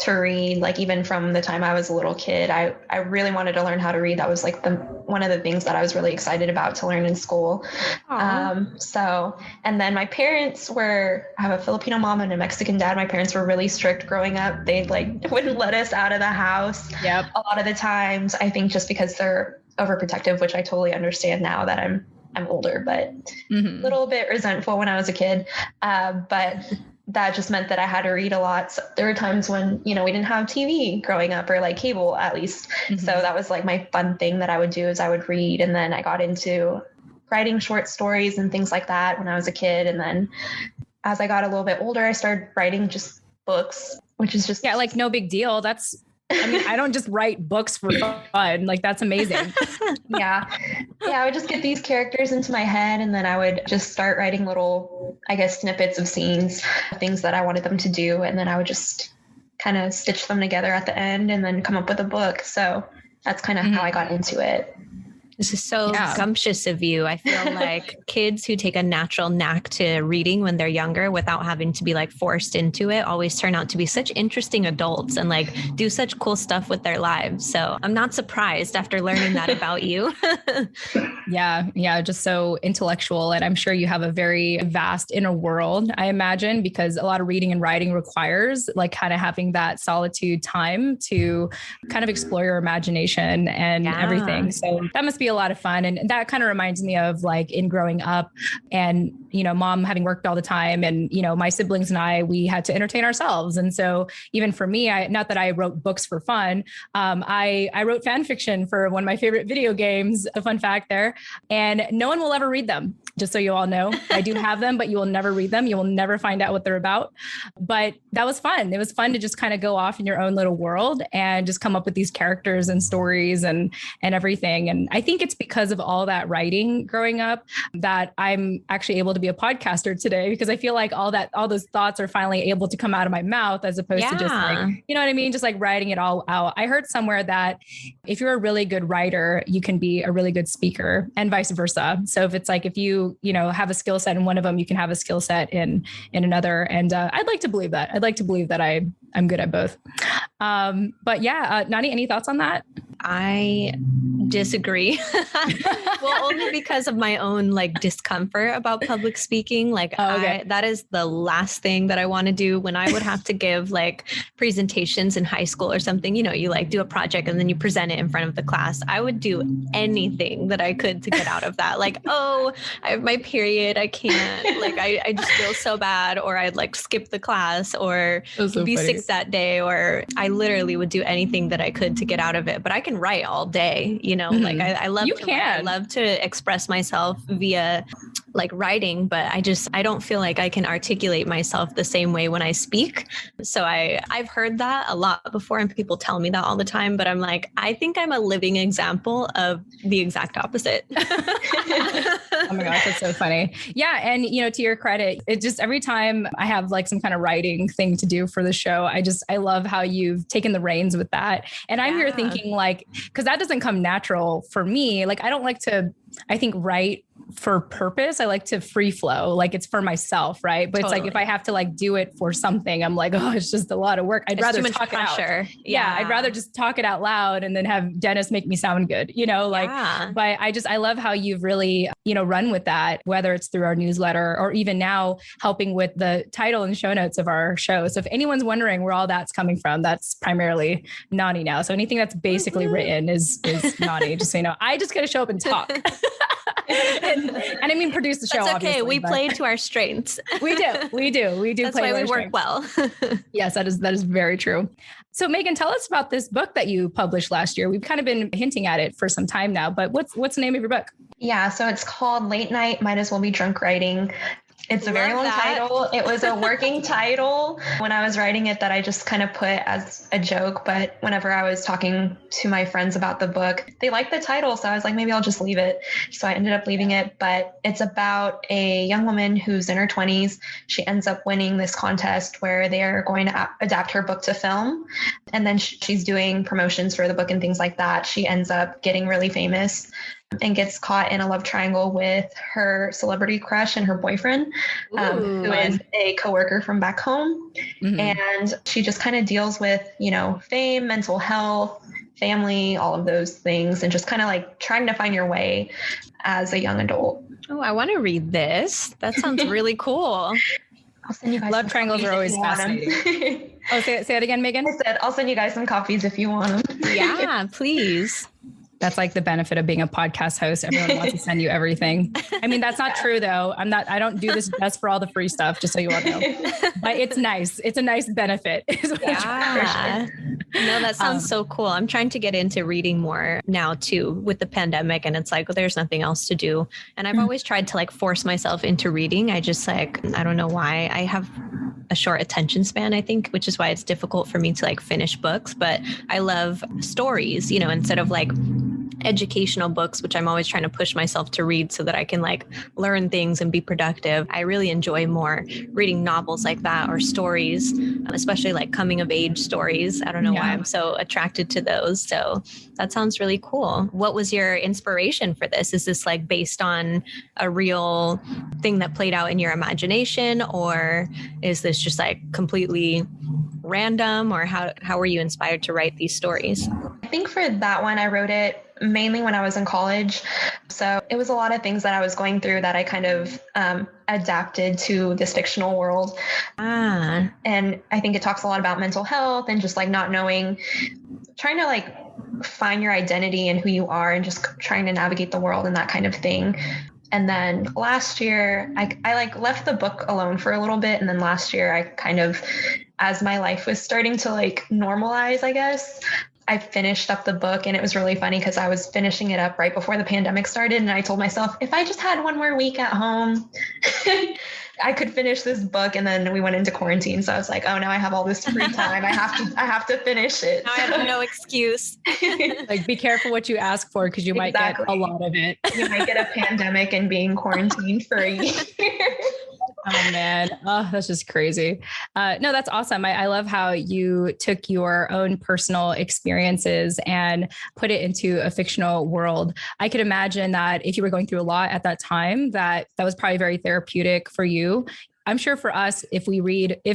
to read, like even from the time I was a little kid, I really wanted to learn how to read. That was like one of the things that I was really excited about to learn in school. And then my parents I have a Filipino mom and a Mexican dad. My parents were really strict growing up. They wouldn't let us out of the house. Yep. A lot of the times, I think just because they're overprotective, which I totally understand now that I'm older, but a little bit resentful when I was a kid. But that just meant that I had to read a lot. So there were times when, we didn't have TV growing up or like cable at least. So that was like my fun thing that I would do is I would read. And then I got into writing short stories and things like that when I was a kid. And then as I got a little bit older, I started writing just books, which is just like no big deal. I don't just write books for fun. Like that's amazing. Yeah. I would just get these characters into my head and then I would just start writing little, snippets of scenes, things that I wanted them to do. And then I would just kind of stitch them together at the end and then come up with a book. So that's kind of how I got into it. This is so gumptious of you. I feel like kids who take a natural knack to reading when they're younger without having to be like forced into it always turn out to be such interesting adults and like do such cool stuff with their lives. So I'm not surprised after learning that about you. Yeah. Just so intellectual. And I'm sure you have a very vast inner world, I imagine, because a lot of reading and writing requires like kind of having that solitude time to kind of explore your imagination and everything. So that must be a lot of fun. And that kind of reminds me of like in growing up and, mom having worked all the time and, my siblings and we had to entertain ourselves. And so even for me, not that I wrote books for fun. I wrote fan fiction for one of my favorite video games, a fun fact there, and no one will ever read them. Just so you all know, I do have them, but you will never read them. You will never find out what they're about. But that was fun. It was fun to just kind of go off in your own little world and just come up with these characters and stories and everything. And I think it's because of all that writing growing up that I'm actually able to be a podcaster today, because I feel like all those thoughts are finally able to come out of my mouth as opposed to just like, you know what I mean? Just like writing it all out. I heard somewhere that if you're a really good writer, you can be a really good speaker and vice versa. So if you have a skill set in one of them, you can have a skill set in another. And I'd like to believe that. I'd like to believe that I'm good at both. But Nani, any thoughts on that? I disagree. Well, only because of my own like discomfort about public speaking. Like that is the last thing that I want to do. When I would have to give like presentations in high school or something, you know, you like do a project and then you present it in front of the class. I would do anything that I could to get out of that. Like, oh, I have my period. I can't, like, I just feel so bad, or I'd like skip the class or be sick that day, or I literally would do anything that I could to get out of it. But I can write all day, you know, like I love to write. I love to express myself via like writing, but I don't feel like I can articulate myself the same way when I speak. So I've heard that a lot before, and people tell me that all the time, but I'm like, I think I'm a living example of the exact opposite. Oh my gosh, that's so funny. Yeah. And, you know, to your credit, it just every time I have like some kind of writing thing to do for the show, I love how you've taken the reins with that. And I'm here thinking like, because that doesn't come natural for me. Like, I don't like to, I think, write for purpose. I like to free flow, like it's for myself. Right. But It's like, if I have to like do it for something, I'm like, oh, it's just a lot of work. I'd rather talk pressure. It out. Yeah. I'd rather just talk it out loud and then have Dennis make me sound good, you know, like, but I love how you've really, you know, run with that, whether it's through our newsletter or even now helping with the title and show notes of our show. So if anyone's wondering where all that's coming from, that's primarily Nani now. So anything that's basically written is Nani, just so you know. I just got to show up and talk. and I mean, produce the show. That's okay. We play to our strengths. We do. That's play why we work well. Yes, that is very true. So Megan, tell us about this book that you published last year. We've kind of been hinting at it for some time now, but what's the name of your book? Yeah, so it's called Late Night Might As Well Be Drunk Writing. It's a very long title. It was a working title when I was writing it that I just kind of put as a joke. But whenever I was talking to my friends about the book, they liked the title. So I was like, maybe I'll just leave it. So I ended up leaving it. But it's about a young woman who's in her 20s. She ends up winning this contest where they're going to adapt her book to film. And then she's doing promotions for the book and things like that. She ends up getting really famous and gets caught in a love triangle with her celebrity crush and her boyfriend, who is a coworker from back home. Mm-hmm. And she just kind of deals with, you know, fame, mental health, family, all of those things, and just kind of like trying to find your way as a young adult. Oh, I want to read this. That sounds really cool. I'll send you guys love triangles are always fascinating. Oh, say it again, Megan. I said, I'll send you guys some copies if you want them. Yeah, please. That's like the benefit of being a podcast host. Everyone wants to send you everything. I mean, that's not true though. I don't do this just for all the free stuff, just so you all know, but it's nice. It's a nice benefit. Yeah. No, that sounds so cool. I'm trying to get into reading more now too with the pandemic, and it's like, well, there's nothing else to do. And I've always tried to like force myself into reading. I just like, I don't know why. I have a short attention span, I think, which is why it's difficult for me to like finish books, but I love stories, you know, instead of like educational books, which I'm always trying to push myself to read so that I can like learn things and be productive. I really enjoy more reading novels like that, or stories, especially like coming of age stories. I don't know why I'm so attracted to those. So that sounds really cool. What was your inspiration for this? Is this like based on a real thing that played out in your imagination, or is this just like completely random, or how were you inspired to write these stories? I think for that one, I wrote it mainly when I was in college. So it was a lot of things that I was going through that I kind of adapted to this fictional world. And I think it talks a lot about mental health and just like not knowing, trying to like find your identity and who you are, and just trying to navigate the world and that kind of thing. And then last year, I like left the book alone for a little bit. And then last year, I kind of, as my life was starting to like normalize, I guess, I finished up the book. And it was really funny because I was finishing it up right before the pandemic started. And I told myself, if I just had one more week at home, I could finish this book. And then we went into quarantine. So I was like, oh, now I have all this free time. I have to finish it. Now I have no excuse. Like, be careful what you ask for, because you might get a lot of it. You might get a pandemic and being quarantined for a year. Oh man. Oh, that's just crazy. No, that's awesome. I love how you took your own personal experiences and put it into a fictional world. I could imagine that if you were going through a lot at that time, that was probably very therapeutic for you. I'm sure for us,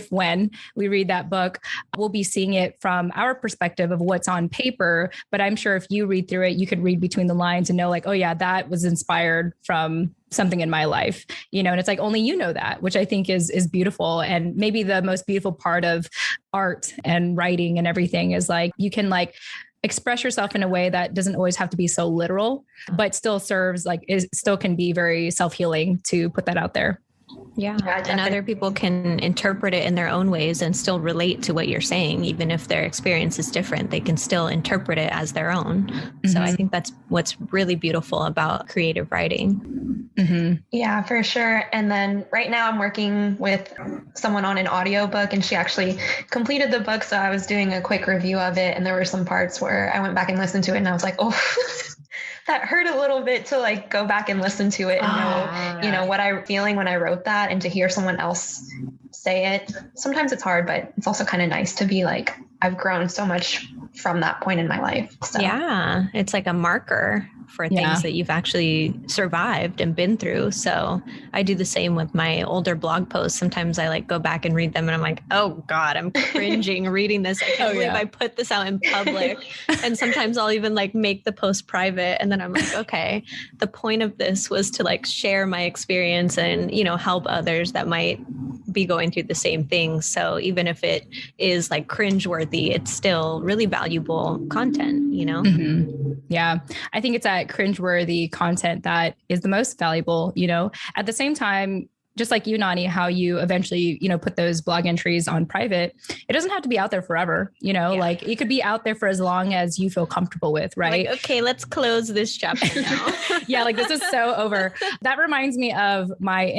when we read that book, we'll be seeing it from our perspective of what's on paper. But I'm sure if you read through it, you could read between the lines and know like, oh yeah, that was inspired from something in my life, and it's like only you know that, which I think is beautiful. And maybe the most beautiful part of art and writing and everything is like you can like express yourself in a way that doesn't always have to be so literal, but still serves like it still can be very self-healing to put that out there. Yeah. And other people can interpret it in their own ways and still relate to what you're saying. Even if their experience is different, they can still interpret it as their own. Mm-hmm. So I think that's what's really beautiful about creative writing. Mm-hmm. Yeah, for sure. And then right now I'm working with someone on an audiobook, and she actually completed the book. So I was doing a quick review of it, and there were some parts where I went back and listened to it and I was like, oh, that hurt a little bit to like go back and listen to it and know, what I'm feeling when I wrote that, and to hear someone else say it. Sometimes it's hard, but it's also kind of nice to be like, I've grown so much from that point in my life. So. Yeah, it's like a marker for things that you've actually survived and been through. So I do the same with my older blog posts. Sometimes I like go back and read them and I'm like, oh God, I'm cringing reading this. I can't believe I put this out in public. And sometimes I'll even like make the post private. And then I'm like, okay, the point of this was to like share my experience and, help others that might be going through the same thing. So even if it is like cringeworthy, it's still really valuable content, Mm-hmm. Yeah. I think it's that cringeworthy content that is the most valuable, at the same time, just like you, Nani, how you eventually, put those blog entries on private. It doesn't have to be out there forever, like it could be out there for as long as you feel comfortable with, right? Like, okay, let's close this chapter now. Yeah, like this is so over. That reminds me of my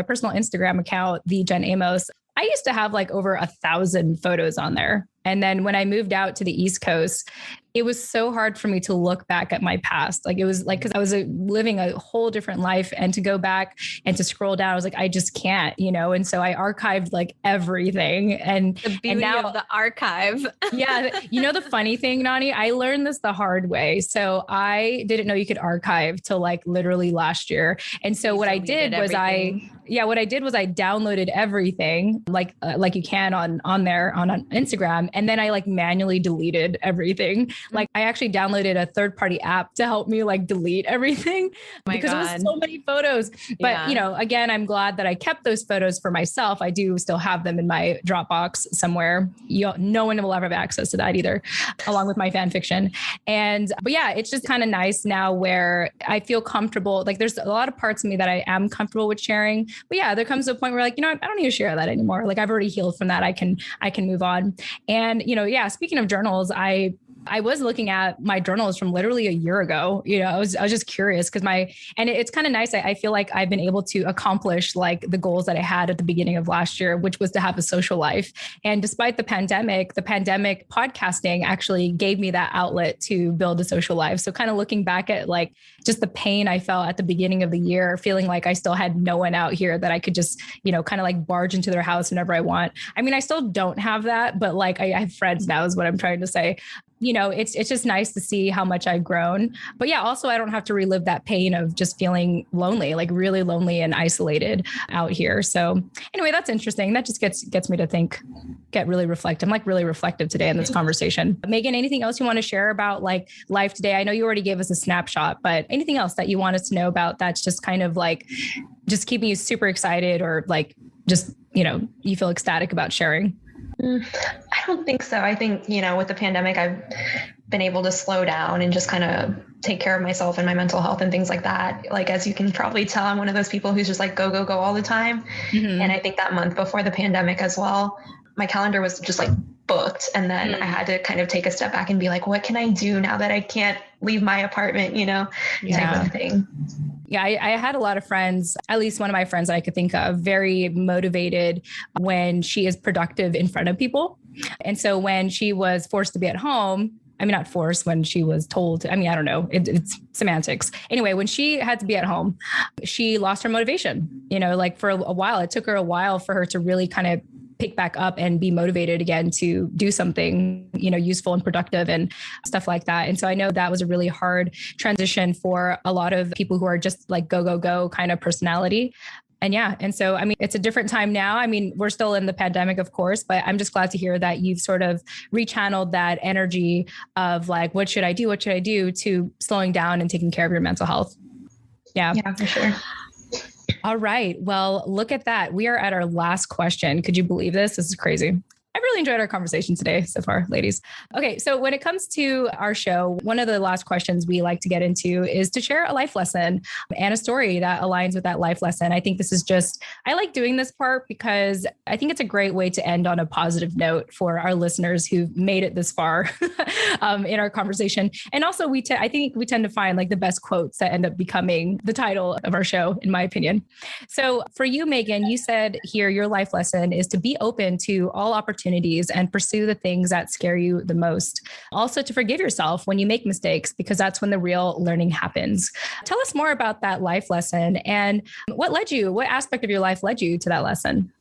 personal Instagram account, the Jen Amos. I used to have like over 1,000 photos on there. And then when I moved out to the East Coast, it was so hard for me to look back at my past. Like it was like, because I was living a whole different life, and to go back and to scroll down, I was like, I just can't, And so I archived like everything. And the beauty of the archive. Yeah. The funny thing, Nani, I learned this the hard way. So I didn't know you could archive till like literally last year. And so what I did was I downloaded everything like you can on there on Instagram. And then I like manually deleted everything. Like I actually downloaded a third-party app to help me like delete everything because it was so many photos. But, again, I'm glad that I kept those photos for myself. I do still have them in my Dropbox somewhere. No one will ever have access to that either, along with my fan fiction. But yeah, it's just kind of nice now where I feel comfortable. Like there's a lot of parts of me that I am comfortable with sharing. But yeah, there comes a point where like, I don't need to share that anymore. Like I've already healed from that. I can move on. And, speaking of journals, I was looking at my journals from literally a year ago. I was just curious because it's kind of nice. I feel like I've been able to accomplish like the goals that I had at the beginning of last year, which was to have a social life. And despite the pandemic podcasting actually gave me that outlet to build a social life. So kind of looking back at like just the pain I felt at the beginning of the year, feeling like I still had no one out here that I could just, kind of like barge into their house whenever I want. I mean, I still don't have that, but like I have friends now is what I'm trying to say. It's just nice to see how much I've grown. But yeah, also I don't have to relive that pain of just feeling lonely, like really lonely and isolated out here. So anyway, that's interesting. That just gets me to think, get really reflective. I'm like really reflective today in this conversation. Megan, anything else you want to share about like life today? I know you already gave us a snapshot, but anything else that you want us to know about that's just kind of like just keeping you super excited or like just, you feel ecstatic about sharing? I don't think so. I think, with the pandemic, I've been able to slow down and just kind of take care of myself and my mental health and things like that. Like, as you can probably tell, I'm one of those people who's just like, go, go, go all the time. Mm-hmm. And I think that month before the pandemic as well, my calendar was just like booked. And then I had to kind of take a step back and be like, what can I do now that I can't leave my apartment, type of thing. Yeah, I had a lot of friends, at least one of my friends that I could think of, very motivated when she is productive in front of people. And so when she was forced to be at home, not forced, when she was told, I don't know, it's semantics. Anyway, when she had to be at home, she lost her motivation, like for a while. It took her a while for her to really kind of pick back up and be motivated again to do something, useful and productive and stuff like that. And so I know that was a really hard transition for a lot of people who are just like go, go, go kind of personality. And yeah. And so, I mean, it's a different time now. I mean, we're still in the pandemic, of course, but I'm just glad to hear that you've sort of rechanneled that energy of like, what should I do? What should I do, to slowing down and taking care of your mental health. Yeah. Yeah, for sure. All right. Well, look at that. We are at our last question. Could you believe this? This is crazy. I've really enjoyed our conversation today so far, ladies. Okay, so when it comes to our show, one of the last questions we like to get into is to share a life lesson and a story that aligns with that life lesson. I think this is just, I like doing this part because I think it's a great way to end on a positive note for our listeners who've made it this far in our conversation. And also, I think we tend to find like the best quotes that end up becoming the title of our show, in my opinion. So for you, Megan, you said here your life lesson is to be open to all opportunities and pursue the things that scare you the most. Also, to forgive yourself when you make mistakes, because that's when the real learning happens. Tell us more about that life lesson and what aspect of your life led you to that lesson?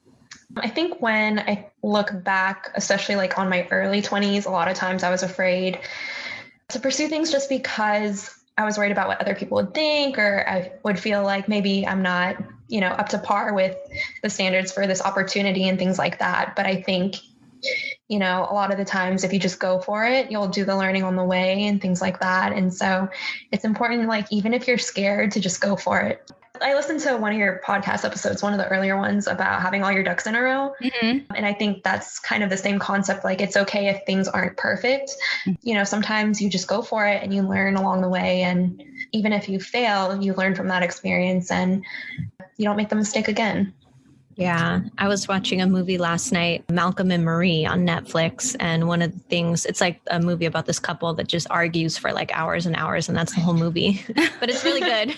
I think when I look back, especially like on my early 20s, a lot of times I was afraid to pursue things just because I was worried about what other people would think, or I would feel like maybe I'm not, up to par with the standards for this opportunity and things like that. But I think, a lot of the times if you just go for it, you'll do the learning on the way and things like that. And so it's important, like, even if you're scared, to just go for it. I listened to one of your podcast episodes, one of the earlier ones, about having all your ducks in a row. Mm-hmm. And I think that's kind of the same concept. Like, it's okay if things aren't perfect. Sometimes you just go for it and you learn along the way. And even if you fail, you learn from that experience and you don't make the mistake again. Yeah, I was watching a movie last night, Malcolm and Marie on Netflix. And one of the things, it's like a movie about this couple that just argues for like hours and hours. And that's the whole movie, but it's really good.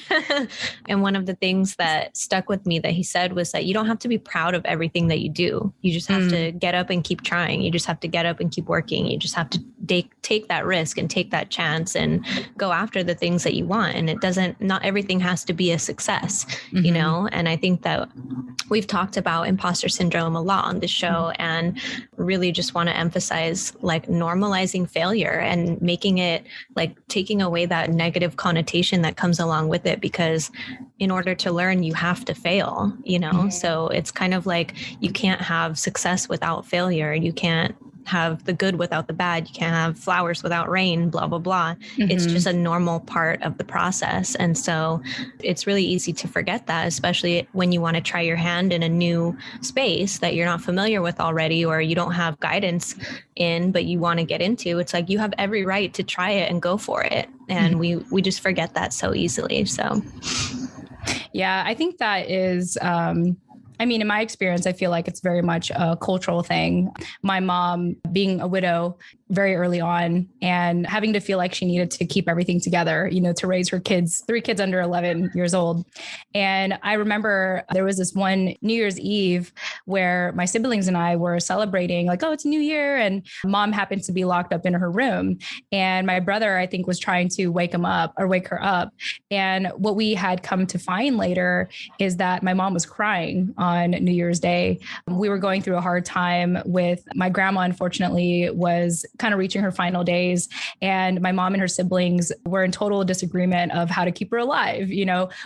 And one of the things that stuck with me that he said was that you don't have to be proud of everything that you do. You just have to get up and keep trying. You just have to get up and keep working. You just have to take that risk and take that chance and go after the things that you want. And not everything has to be a success, And I think that we've talked about imposter syndrome a lot on this show, and really just want to emphasize like normalizing failure and making it like taking away that negative connotation that comes along with it, because in order to learn, you have to fail, So it's kind of like you can't have success without failure. You can't have the good without the bad. You can't have flowers without rain, blah, blah, blah. Mm-hmm. It's just a normal part of the process. And so it's really easy to forget that, especially when you want to try your hand in a new space that you're not familiar with already, or you don't have guidance in, but you want to get into. It's like you have every right to try it and go for it. And we just forget that so easily. So yeah, I think that is, in my experience, I feel like it's very much a cultural thing. My mom being a widow very early on and having to feel like she needed to keep everything together, to raise her kids, 3 kids under 11 years old. And I remember there was this one New Year's Eve where my siblings and I were celebrating like, oh, it's New Year. And mom happened to be locked up in her room. And my brother, I think, was trying to wake her up. And what we had come to find later is that my mom was crying on New Year's Day. We were going through a hard time with my grandma, unfortunately, was kind of reaching her final days. And my mom and her siblings were in total disagreement of how to keep her alive.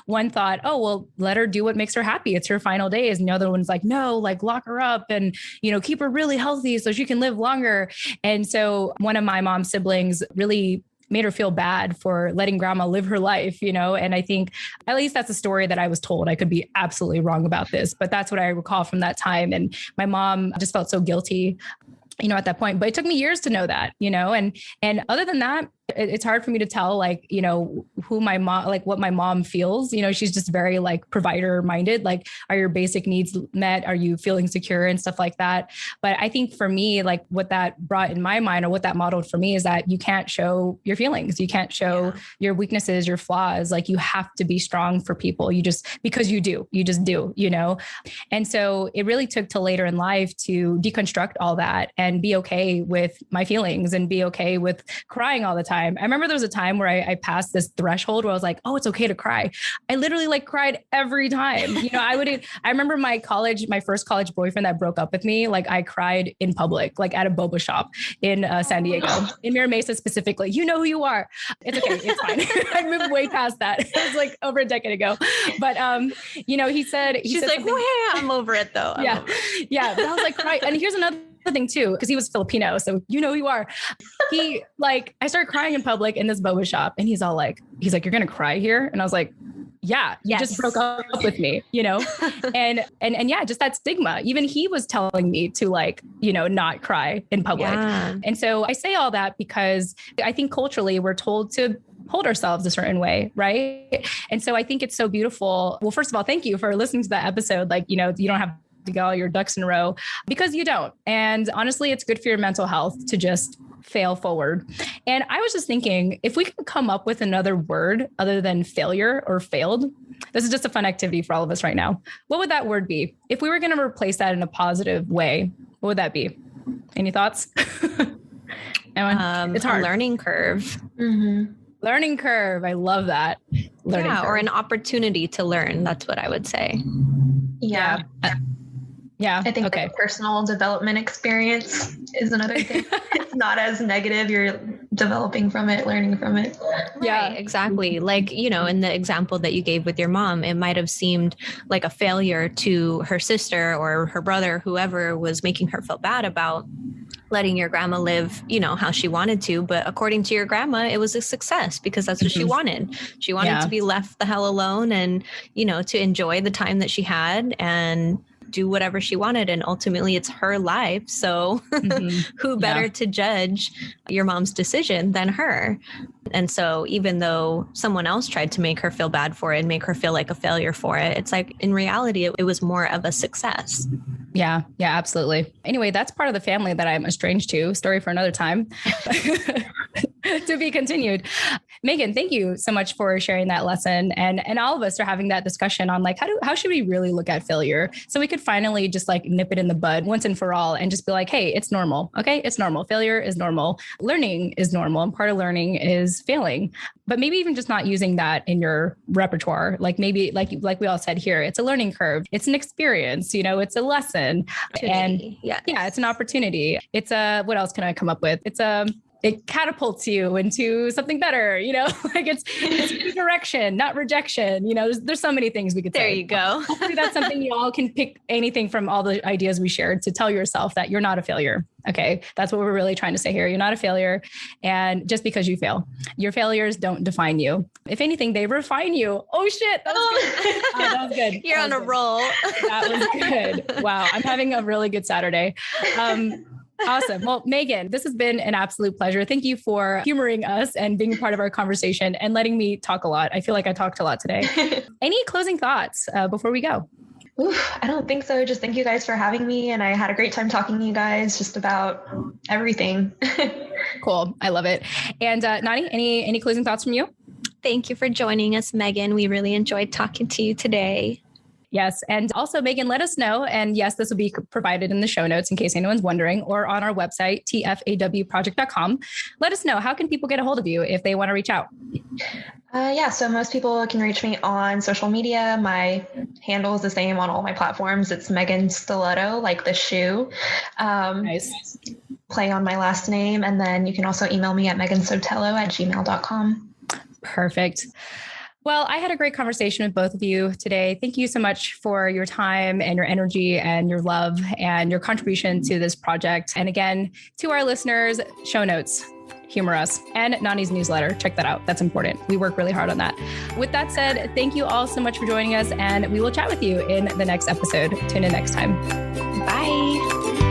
One thought, oh, well, let her do what makes her happy. It's her final days. And the other one's like, no, like lock her up and, keep her really healthy so she can live longer. And so one of my mom's siblings really made her feel bad for letting grandma live her life, and I think at least that's a story that I was told. I could be absolutely wrong about this, but that's what I recall from that time. And my mom just felt so guilty, at that point, but it took me years to know that, and other than that, it's hard for me to tell, like, who my mom, like what my mom feels, she's just very like provider minded, like, are your basic needs met? Are you feeling secure and stuff like that? But I think for me, like what that brought in my mind, or what that modeled for me, is that you can't show your feelings. You can't show your weaknesses, your flaws. Like you have to be strong for people. Because you just do, And so it really took till later in life to deconstruct all that and be okay with my feelings and be okay with crying all the time. time. I remember there was a time where I passed this threshold where I was like, oh, it's okay to cry. I literally like cried every time. I remember my first college boyfriend that broke up with me. Like I cried in public, like at a boba shop in San Diego, in Mira Mesa specifically. You know who you are. It's okay. It's fine. I moved way past that. It was like over a decade ago. But, he said, she's like, well, I'm over it though. Yeah. Yeah. But I was like, right. And here's another thing too, because he was Filipino. So you know who you are. I started crying in public in this boba shop and he's like, you're going to cry here. And I was like, yeah, you just broke up with me, and yeah, just that stigma. Even he was telling me to not cry in public. Yeah. And so I say all that because I think culturally we're told to hold ourselves a certain way. Right. And so I think it's so beautiful. Well, first of all, thank you for listening to that episode. You don't have to get all your ducks in a row because you don't. And honestly, it's good for your mental health to just fail forward. And I was just thinking, if we could come up with another word other than failure or failed, this is just a fun activity for all of us right now. What would that word be? If we were going to replace that in a positive way, what would that be? Any thoughts? It's hard. A learning curve. Mm-hmm. Learning curve. I love that. Learning curve. Or an opportunity to learn. That's what I would say. Yeah. Yeah. I think personal development experience is another thing. It's not as negative. You're developing from it, learning from it. Yeah, exactly. In the example that you gave with your mom, it might have seemed like a failure to her sister or her brother, whoever was making her feel bad about letting your grandma live, how she wanted to. But according to your grandma, it was a success because that's what she wanted. She wanted to be left the hell alone and, to enjoy the time that she had and do whatever she wanted. And ultimately it's her life. So who better to judge your mom's decision than her? And so even though someone else tried to make her feel bad for it and make her feel like a failure for it, it's like in reality, it was more of a success. Yeah, absolutely. Anyway, that's part of the family that I'm estranged to. Story for another time. To be continued. Megan, thank you so much for sharing that lesson. And all of us are having that discussion on how should we really look at failure? So we could finally just nip it in the bud once and for all and just be like, hey, it's normal. Okay. It's normal. Failure is normal. Learning is normal. And part of learning is failing. But maybe even just not using that in your repertoire. Maybe like we all said here, it's a learning curve. It's an experience, it's a lesson. And yeah, it's an opportunity. It's what else can I come up with? It catapults you into something better, it's redirection, not rejection. There's so many things we could say. There you go. Hopefully that's something you all can pick anything from all the ideas we shared to tell yourself that you're not a failure. Okay. That's what we're really trying to say here. You're not a failure. And just because you fail, your failures don't define you. If anything, they refine you. Oh shit. That was good. That was good. You're on a roll. That was good. Wow. I'm having a really good Saturday. Awesome. Well, Megan, this has been an absolute pleasure. Thank you for humoring us and being a part of our conversation and letting me talk a lot. I feel like I talked a lot today. Any closing thoughts before we go? I don't think so. Just thank you guys for having me. And I had a great time talking to you guys just about everything. Cool. I love it. And Nani, any closing thoughts from you? Thank you for joining us, Megan. We really enjoyed talking to you today. Yes. And also, Megan, let us know. And yes, this will be provided in the show notes in case anyone's wondering, or on our website, tfawproject.com. Let us know, how can people get a hold of you if they want to reach out? So most people can reach me on social media. My handle is the same on all my platforms. It's Megan Stiletto, like the shoe. Nice. Play on my last name. And then you can also email me at megansotelo@gmail.com. Perfect. Well, I had a great conversation with both of you today. Thank you so much for your time and your energy and your love and your contribution to this project. And again, to our listeners, show notes, humor us, and Nani's newsletter. Check that out. That's important. We work really hard on that. With that said, thank you all so much for joining us, and we will chat with you in the next episode. Tune in next time. Bye.